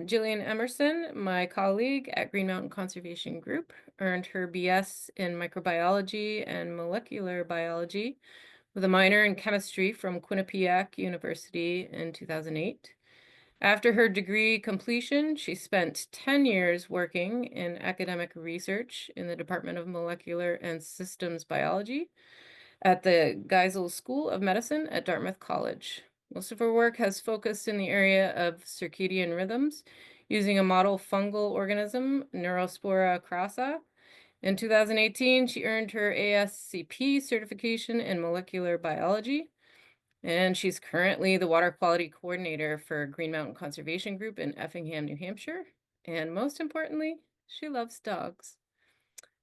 Jillian Emerson, my colleague at Green Mountain Conservation Group, earned her BS in microbiology and molecular biology with a minor in chemistry from Quinnipiac University in 2008. After her degree completion, she spent 10 years working in academic research in the Department of Molecular and Systems Biology at the Geisel School of Medicine at Dartmouth College. Most of her work has focused in the area of circadian rhythms using a model fungal organism, Neurospora crassa. In 2018, she earned her ASCP certification in molecular biology, and she's currently the water quality coordinator for Green Mountain Conservation Group in Effingham, New Hampshire. And most importantly, she loves dogs.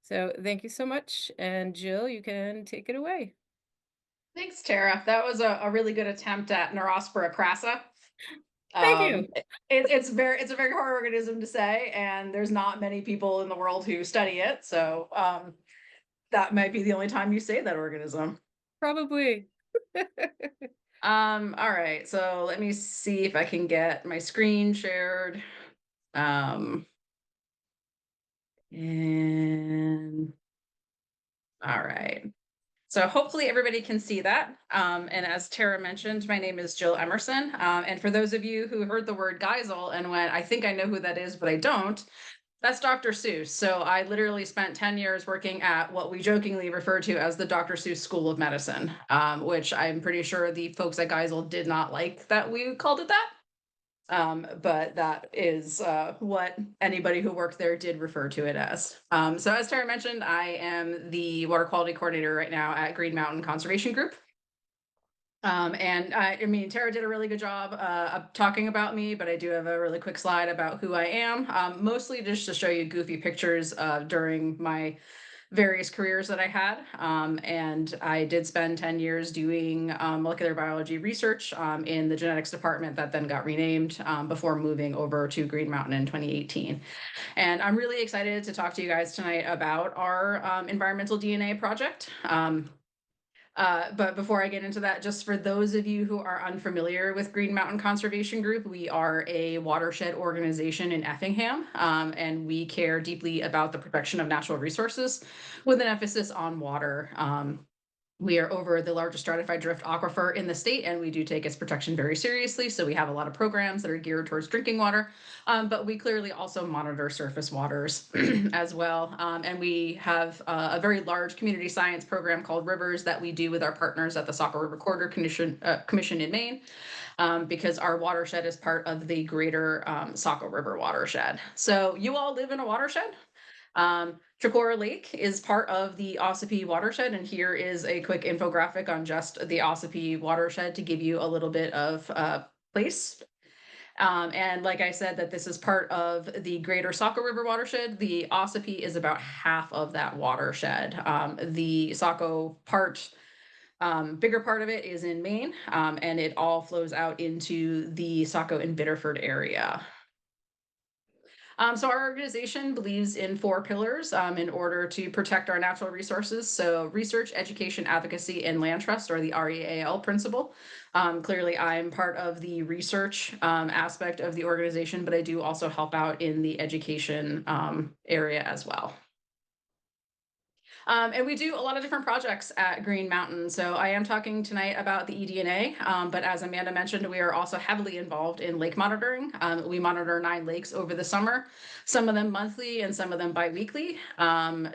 So thank you so much. And Jill, you can take it away. Thanks, Tara. That was a really good attempt at Neurospora crassa. Thank you. It's a very hard organism to say, and there's not many people in the world who study it. So that might be the only time you say that organism. Probably. All right, so let me see if I can get my screen shared. Um, and all right. So hopefully everybody can see that. And as Tara mentioned, my name is Jill Emerson. And for those of you who heard the word Geisel and went, I think I know who that is, but I don't, that's Dr. Seuss. So I literally spent 10 years working at what we jokingly refer to as the Dr. Seuss School of Medicine, which I'm pretty sure the folks at Geisel did not like that we called it that. But that is what anybody who worked there did refer to it as. So as Tara mentioned, I am the water quality coordinator right now at Green Mountain Conservation Group. And I mean, Tara did a really good job of talking about me, but I do have a really quick slide about who I am, mostly just to show you goofy pictures during my various careers that I had. And I did spend 10 years doing molecular biology research in the genetics department that then got renamed before moving over to Green Mountain in 2018. And I'm really excited to talk to you guys tonight about our environmental DNA project. But before I get into that, just for those of you who are unfamiliar with Green Mountain Conservation Group, we are a watershed organization in Effingham, and we care deeply about the protection of natural resources with an emphasis on water. We are over the largest stratified drift aquifer in the state, and we do take its protection very seriously. So we have a lot of programs that are geared towards drinking water, but we clearly also monitor surface waters as well. And we have a very large community science program called Rivers that we do with our partners at the Saco River Corridor Commission in Maine, because our watershed is part of the greater Saco River watershed. So you all live in a watershed? Chicora Lake is part of the ASCP watershed, and here is a quick infographic on just the ASCP watershed to give you a little bit of place. And like I said, that this is part of the greater Saco River watershed. The ASCP is about half of that watershed. The Saco part, bigger part of it is in Maine, and it all flows out into the Saco and Biddeford area. So our organization believes in four pillars in order to protect our natural resources. So research, education, advocacy, and land trust, or the REAL principle. Clearly, I'm part of the research aspect of the organization, but I do also help out in the education area as well. And we do a lot of different projects at Green Mountain. So I am talking tonight about the eDNA, but as Amanda mentioned, we are also heavily involved in lake monitoring. We monitor 9 lakes over the summer, some of them monthly and some of them biweekly.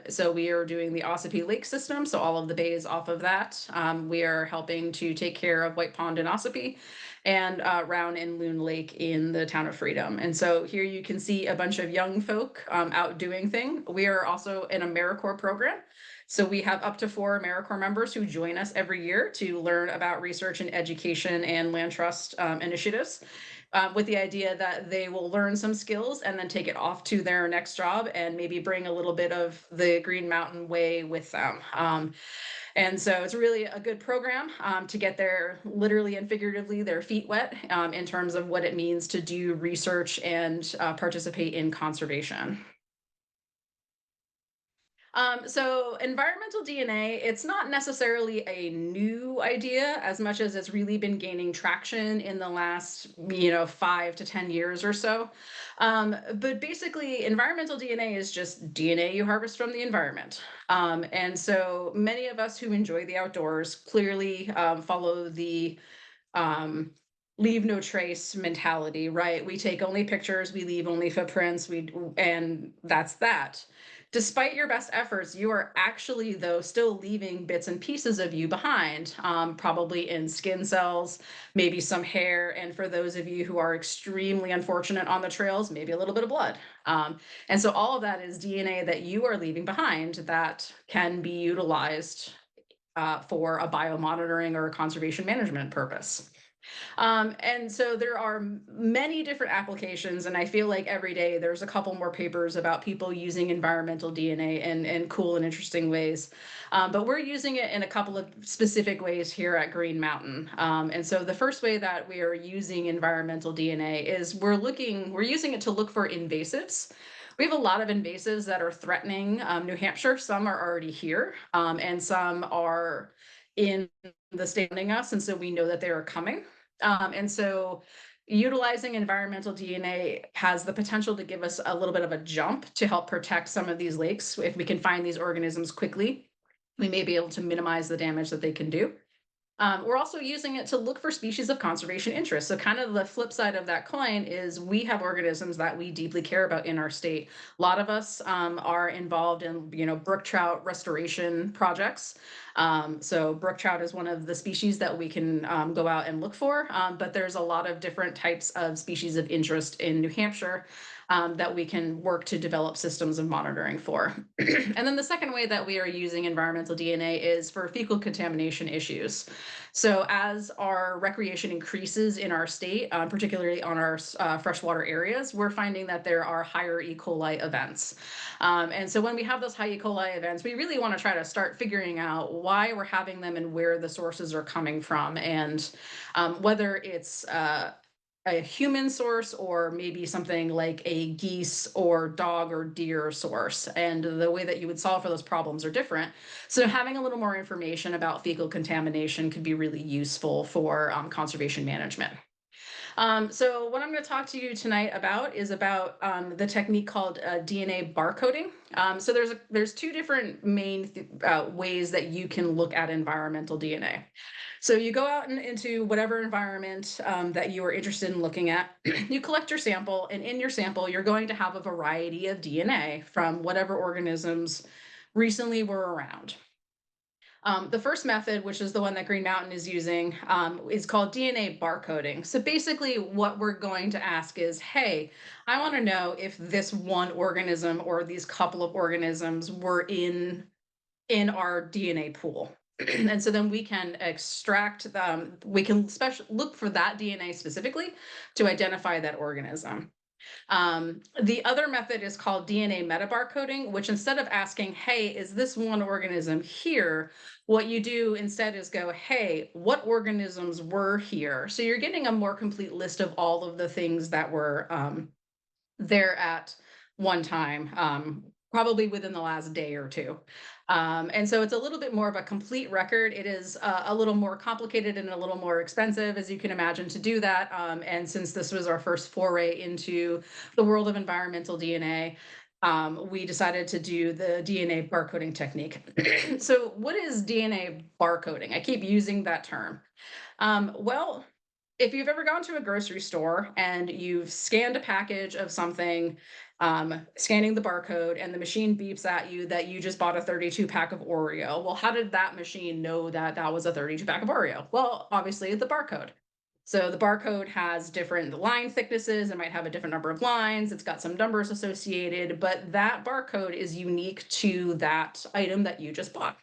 So we are doing the Ossipee Lake system, so all of the bays off of that. We are helping to take care of White Pond and Ossipee, and Round and Loon Lake in the town of Freedom. And so here you can see a bunch of young folk out doing things. We are also an AmeriCorps program. So we have up to 4 AmeriCorps members who join us every year to learn about research and education and land trust initiatives, with the idea that they will learn some skills and then take it off to their next job and maybe bring a little bit of the Green Mountain way with them. And so it's really a good program to get their, literally and figuratively, their feet wet in terms of what it means to do research and participate in conservation. So environmental DNA, it's not necessarily a new idea as much as it's really been gaining traction in the last, 5 to 10 years or so. But basically, environmental DNA is just DNA you harvest from the environment. And so many of us who enjoy the outdoors clearly follow the um, leave no trace mentality, right? We take only pictures, we leave only footprints, and that's that. Despite your best efforts, you are actually, though, still leaving bits and pieces of you behind, probably in skin cells, maybe some hair, and for those of you who are extremely unfortunate on the trails, maybe a little bit of blood. And so all of that is DNA that you are leaving behind that can be utilized for a biomonitoring or a conservation management purpose. And so there are many different applications, and I feel like every day there's a couple more papers about people using environmental DNA in cool and interesting ways. But we're using it in a couple of specific ways here at Green Mountain. And so the first way that we are using environmental DNA is we're using it to look for invasives. We have a lot of invasives that are threatening New Hampshire. Some are already here, and some are in the state surrounding us, and so we know that they are coming. And so utilizing environmental DNA has the potential to give us a little bit of a jump to help protect some of these lakes. If we can find these organisms quickly, we may be able to minimize the damage that they can do. We're also using it to look for species of conservation interest. So, kind of the flip side of that coin is we have organisms that we deeply care about in our state. A lot of us are involved in, brook trout restoration projects. So, brook trout is one of the species that we can go out and look for. But there's a lot of different types of species of interest in New Hampshire that we can work to develop systems of monitoring for. And then the second way that we are using environmental DNA is for fecal contamination issues. So as our recreation increases in our state, particularly on our freshwater areas, we're finding that there are higher E. coli events. And so when we have those high E. coli events, we really want to try to start figuring out why we're having them and where the sources are coming from, and whether it's a human source or maybe something like a geese or dog or deer source. And the way that you would solve for those problems are different. So having a little more information about fecal contamination could be really useful for conservation management. So what I'm going to talk to you tonight about is about the technique called DNA barcoding. So there's two different main ways that you can look at environmental DNA. So you go out into whatever environment that you are interested in looking at, you collect your sample, and in your sample, you're going to have a variety of DNA from whatever organisms recently were around. The first method, which is the one that Green Mountain is using, is called DNA barcoding. So basically, what we're going to ask is, hey, I want to know if this one organism or these couple of organisms were in our DNA pool. And so then we can extract them, we can look for that DNA specifically to identify that organism. The other method is called DNA metabarcoding, which instead of asking, hey, is this one organism here? What you do instead is go, hey, what organisms were here? So you're getting a more complete list of all of the things that were there at one time, probably within the last day or two. And so it's a little bit more of a complete record. It is a little more complicated and a little more expensive, as you can imagine, to do that. And since this was our first foray into the world of environmental DNA, we decided to do the DNA barcoding technique. So, what is DNA barcoding? I keep using that term. Well, if you've ever gone to a grocery store and you've scanned a package of something, scanning the barcode, and the machine beeps at you that you just bought a 32 pack of Oreo. Well, how did that machine know that that was a 32 pack of Oreo? Well, obviously, the barcode. So the barcode has different line thicknesses. It might have a different number of lines. It's got some numbers associated, but that barcode is unique to that item that you just bought.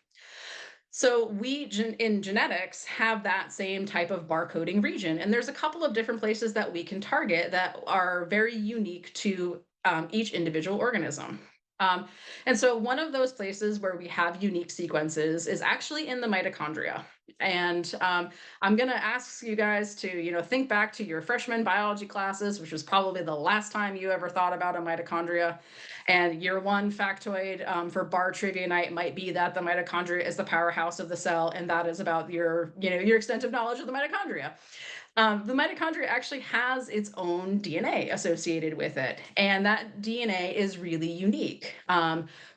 So we in genetics have that same type of barcoding region, and there's a couple of different places that we can target that are very unique to each individual organism. Um, and so one of those places where we have unique sequences is actually in the mitochondria. And I'm going to ask you guys to, think back to your freshman biology classes, which was probably the last time you ever thought about a mitochondria. And your one factoid for bar trivia night might be that the mitochondria is the powerhouse of the cell, and that is about your extent of knowledge of the mitochondria. The mitochondria actually has its own DNA associated with it, and that DNA is really unique.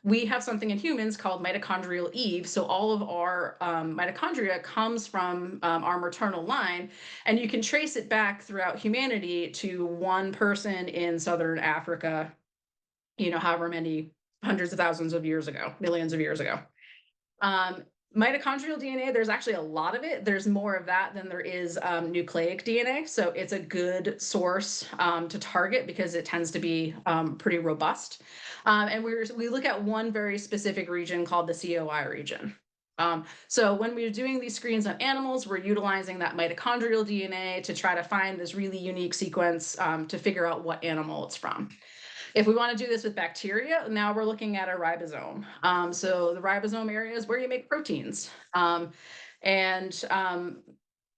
We have something in humans called mitochondrial Eve, so all of our mitochondria comes from our maternal line, and you can trace it back throughout humanity to one person in southern Africa, however many hundreds of thousands of years ago, millions of years ago. Um, Mitochondrial DNA, there's actually a lot of it. There's more of that than there is nucleic DNA. So it's a good source to target because it tends to be pretty robust. And we look at one very specific region called the COI region. So when we're doing these screens on animals, we're utilizing that mitochondrial DNA to try to find this really unique sequence to figure out what animal it's from. If we want to do this with bacteria, now we're looking at a ribosome. So the ribosome area is where you make proteins. And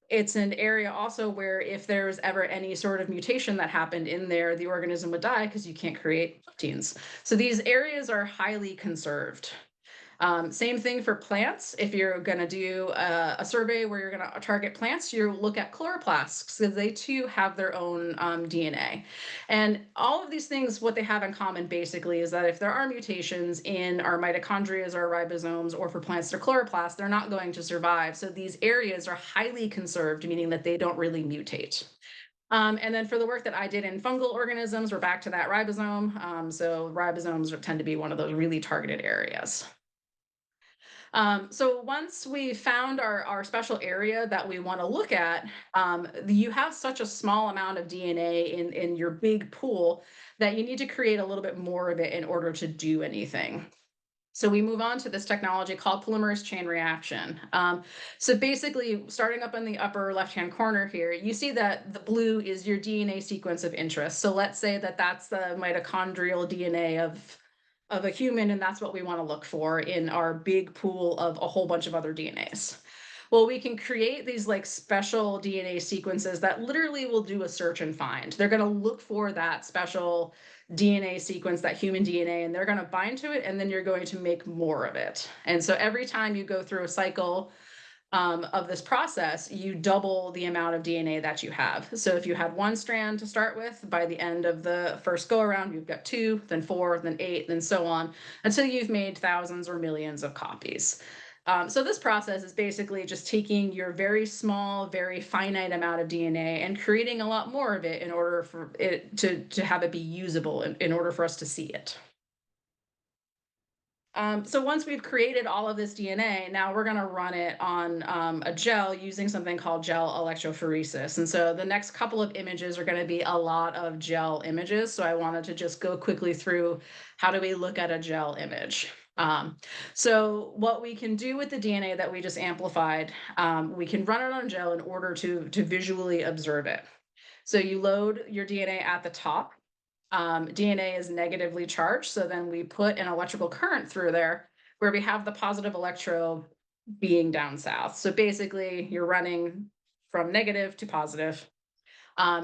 it's an area also where if there's ever any sort of mutation that happened in there, the organism would die because you can't create proteins. So these areas are highly conserved. Same thing for plants. If you're going to do a survey where you're going to target plants, you look at chloroplasts because they too have their own DNA. And all of these things, what they have in common basically is that if there are mutations in our mitochondria or ribosomes, or for plants, their chloroplasts, they're not going to survive. So these areas are highly conserved, meaning that they don't really mutate. And then for the work that I did in fungal organisms, we're back to that ribosome. So ribosomes tend to be one of those really targeted areas. So once we found our special area that we want to look at, you have such a small amount of DNA in your big pool that you need to create a little bit more of it in order to do anything. So we move on to this technology called polymerase chain reaction. So basically, starting up in the upper left-hand corner here, you see that the blue is your DNA sequence of interest. So let's say that that's the mitochondrial DNA of a human, and that's what we want to look for in our big pool of a whole bunch of other DNAs. Well, we can create these like special DNA sequences that literally will do a search and find. They're going to look for that special DNA sequence, that human DNA, and they're going to bind to it, and then you're going to make more of it. And so every time you go through a cycle of this process, you double the amount of DNA that you have. So if you had one strand to start with, by the end of the first go around, you've got two, then four, then eight, then so on, until you've made thousands or millions of copies. So this process is basically just taking your very small, very finite amount of DNA and creating a lot more of it in order for it to have it be usable in order for us to see it. So once we've created all of this DNA, now we're going to run it on a gel using something called gel electrophoresis. And so the next couple of images are going to be a lot of gel images. So I wanted to just go quickly through how do we look at a gel image. So what we can do with the DNA that we just amplified, we can run it on gel in order to visually observe it. So you load your DNA at the top. DNA is negatively charged. So then we put an electrical current through there where we have the positive electrode being down south. So basically, you're running from negative to positive.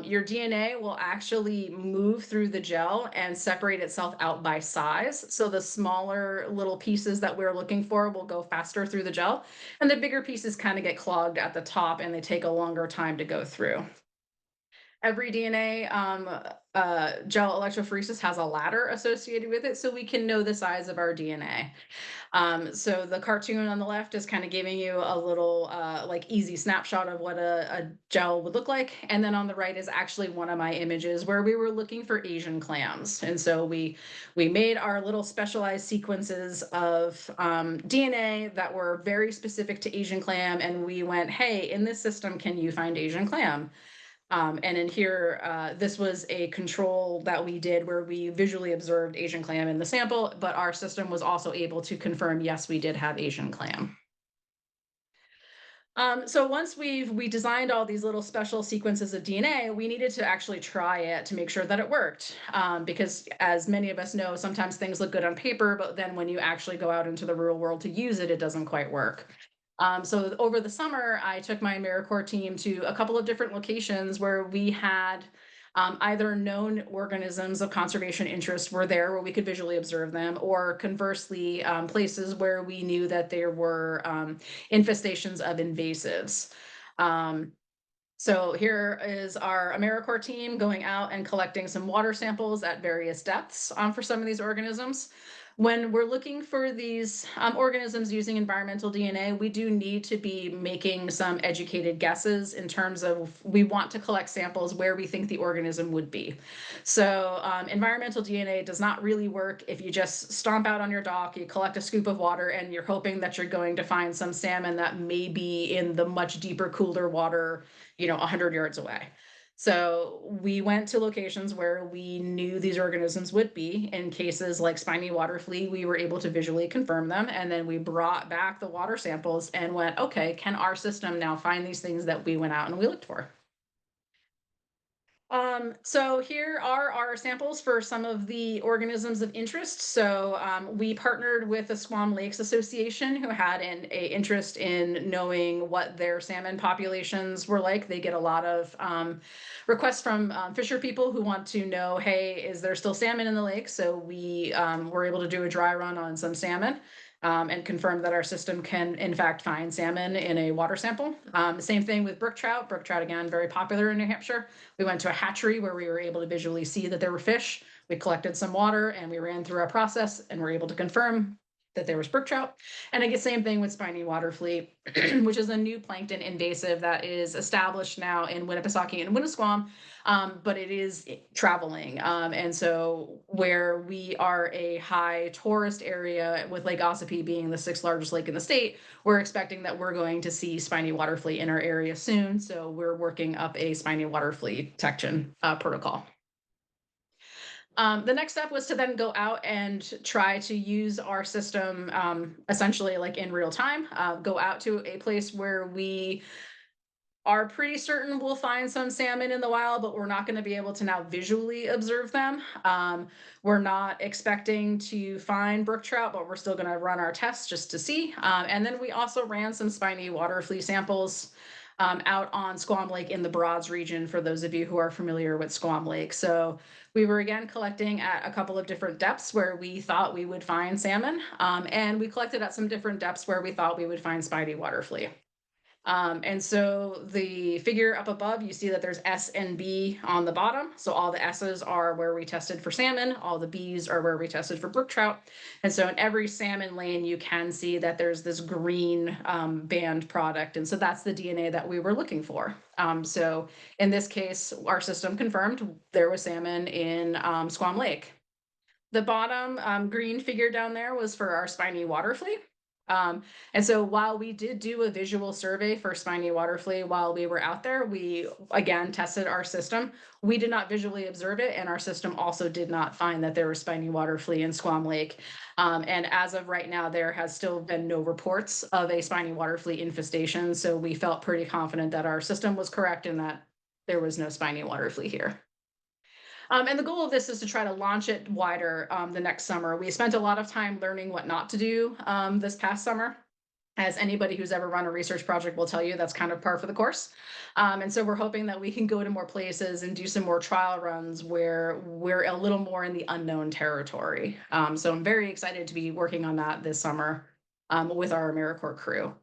Your DNA will actually move through the gel and separate itself out by size. So the smaller little pieces that we're looking for will go faster through the gel, and the bigger pieces kind of get clogged at the top and they take a longer time to go through. Every DNA gel electrophoresis has a ladder associated with it, so we can know the size of our DNA. So the cartoon on the left is kind of giving you a little like easy snapshot of what a gel would look like. And then on the right is actually one of my images where we were looking for Asian clams. And so we made our little specialized sequences of DNA that were very specific to Asian clam. And we went, hey, in this system, can you find Asian clam? And in here, this was a control that we did where we visually observed Asian clam in the sample, but our system was also able to confirm, yes, we did have Asian clam. So once we designed all these little special sequences of DNA, we needed to actually try it to make sure that it worked. Because as many of us know, sometimes things look good on paper, but then when you actually go out into the real world to use it, it doesn't quite work. So over the summer, I took my AmeriCorps team to a couple of different locations where we had either known organisms of conservation interest were there where we could visually observe them, or conversely, places where we knew that there were infestations of invasives. Um, so here is our AmeriCorps team going out and collecting some water samples at various depths for some of these organisms. When we're looking for these organisms using environmental DNA, we do need to be making some educated guesses in terms of we want to collect samples where we think the organism would be. So environmental DNA does not really work if you just stomp out on your dock, you collect a scoop of water, and you're hoping that you're going to find some salmon that may be in the much deeper, cooler water, 100 yards away. So we went to locations where we knew these organisms would be. In cases like spiny water flea, we were able to visually confirm them. And then we brought back the water samples and went, okay, can our system now find these things that we went out and we looked for? So here are our samples for some of the organisms of interest. So we partnered with the Squam Lakes Association, who had a interest in knowing what their salmon populations were like. They get a lot of requests from fisher people who want to know, hey, is there still salmon in the lake? So we were able to do a dry run on some salmon. And confirm that our system can, in fact, find salmon in a water sample. Same thing with brook trout. Brook trout, again, very popular in New Hampshire. We went to a hatchery where we were able to visually see that there were fish. We collected some water and we ran through our process and were able to confirm that there was brook trout. And I guess same thing with spiny water flea, which is a new plankton invasive that is established now in Winnipesaukee and Winnisquam, but it is traveling. And so where we are a high tourist area with Lake Ossipee being the sixth largest lake in the state, we're expecting that we're going to see spiny water flea in our area soon. So we're working up a spiny water flea detection protocol. The next step was to then go out and try to use our system essentially like in real time, go out to a place where we are pretty certain we'll find some salmon in the wild, but we're not going to be able to now visually observe them. We're not expecting to find brook trout, but we're still going to run our tests just to see. And then we also ran some spiny water flea samples out on Squam Lake in the Broads region, for those of you who are familiar with Squam Lake. So we were again collecting at a couple of different depths where we thought we would find salmon, and we collected at some different depths where we thought we would find spiny water flea. And so the figure up above, you see that there's S and B on the bottom. So all the S's are where we tested for salmon, all the B's are where we tested for brook trout. And so in every salmon lane, you can see that there's this green band product. And so that's the DNA that we were looking for. So in this case, our system confirmed there was salmon in Squam Lake. The bottom green figure down there was for our spiny water flea. And so while we did do a visual survey for spiny water flea while we were out there, we again tested our system. We did not visually observe it, and our system also did not find that there was spiny water flea in Squam Lake. And as of right now, there has still been no reports of a spiny water flea infestation. So we felt pretty confident that our system was correct and that there was no spiny water flea here. And the goal of this is to try to launch it wider the next summer. We spent a lot of time learning what not to do this past summer. As anybody who's ever run a research project will tell you, that's kind of par for the course. And so we're hoping that we can go to more places and do some more trial runs where we're a little more in the unknown territory. So I'm very excited to be working on that this summer with our AmeriCorps crew.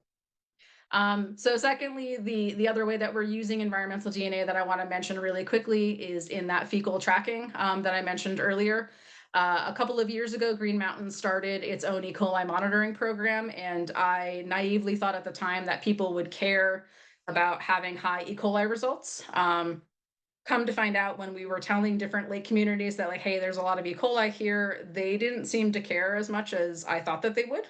So secondly, the other way that we're using environmental DNA that I want to mention really quickly is in that fecal tracking that I mentioned earlier. A couple of years ago, Green Mountain started its own E. coli monitoring program, and I naively thought at the time that people would care about having high E. coli results. Come to find out when we were telling different lake communities that like, hey, there's a lot of E. coli here, they didn't seem to care as much as I thought that they would.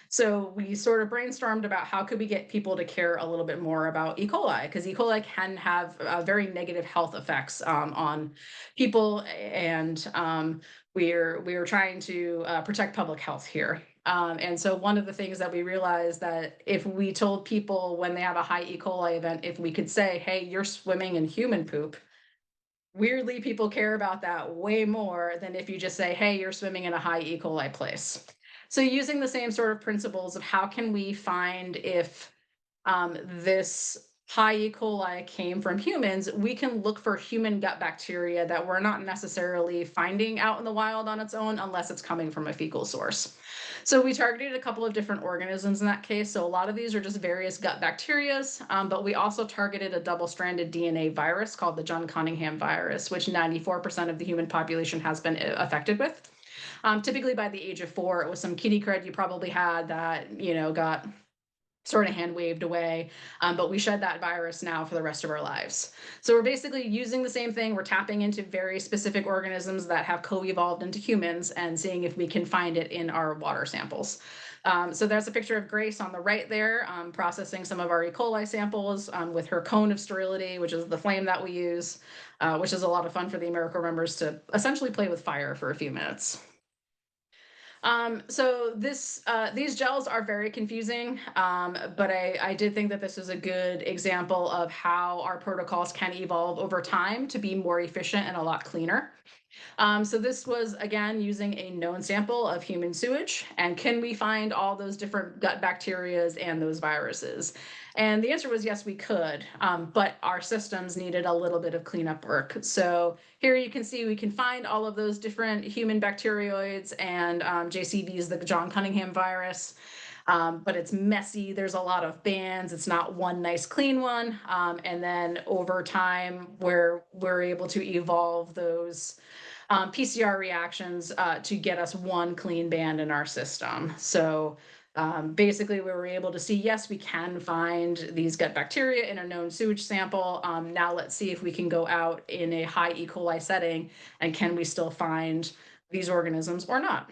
So we sort of brainstormed about how could we get people to care a little bit more about E. coli, because E. coli can have very negative health effects on people, and we're trying to protect public health here. And so one of the things that we realized that if we told people when they have a high E. coli event, if we could say, hey, you're swimming in human poop, weirdly, people care about that way more than if you just say, hey, you're swimming in a high E. coli place. So using the same sort of principles of how can we find if this high E. coli came from humans, we can look for human gut bacteria that we're not necessarily finding out in the wild on its own unless it's coming from a fecal source. So we targeted a couple of different organisms in that case. So a lot of these are just various gut bacterias, but we also targeted a double-stranded DNA virus called the John Cunningham virus, which 94% of the human population has been affected with. Typically by the age of 4, it was some kitty crud you probably had that, got sort of hand waved away. But we shed that virus now for the rest of our lives. So we're basically using the same thing. We're tapping into very specific organisms that have co-evolved into humans and seeing if we can find it in our water samples. So there's a picture of Grace on the right there, processing some of our E. coli samples with her cone of sterility, which is the flame that we use, which is a lot of fun for the Americorps members to essentially play with fire for a few minutes. These gels are very confusing, but I did think that this is a good example of how our protocols can evolve over time to be more efficient and a lot cleaner. So this was, again, using a known sample of human sewage. And can we find all those different gut bacterias and those viruses? And the answer was yes, we could, but our systems needed a little bit of cleanup work. So here you can see we can find all of those different human bacterioids and JCVs, the John Cunningham virus. But it's messy. There's a lot of bands. It's not one nice clean one. And then over time, we're able to evolve those PCR reactions to get us one clean band in our system. So basically, we were able to see, yes, we can find these gut bacteria in a known sewage sample. Now let's see if we can go out in a high E. coli setting and can we still find these organisms or not.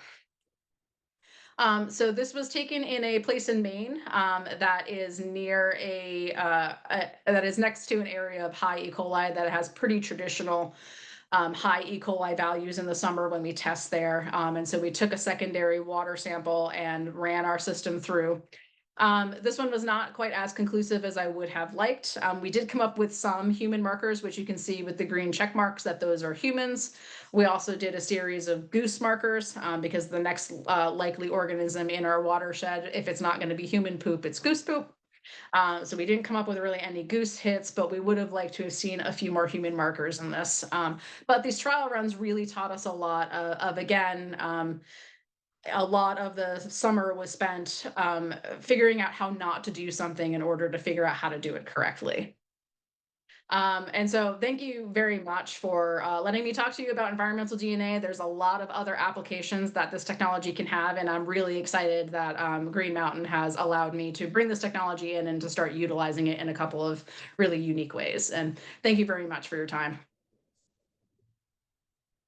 So this was taken in a place in Maine that is near that is next to an area of high E. coli that has pretty traditional high E. coli values in the summer when we test there. And so we took a secondary water sample and ran our system through. This one was not quite as conclusive as I would have liked. We did come up with some human markers, which you can see with the green check marks that those are humans. We also did a series of goose markers because the next likely organism in our watershed, if it's not going to be human poop, it's goose poop. So we didn't come up with really any goose hits, but we would have liked to have seen a few more human markers in this. But these trial runs really taught us a lot again, a lot of the summer was spent figuring out how not to do something in order to figure out how to do it correctly. And so thank you very much for letting me talk to you about environmental DNA. There's a lot of other applications that this technology can have, and I'm really excited that Green Mountain has allowed me to bring this technology in and to start utilizing it in a couple of really unique ways. And thank you very much for your time.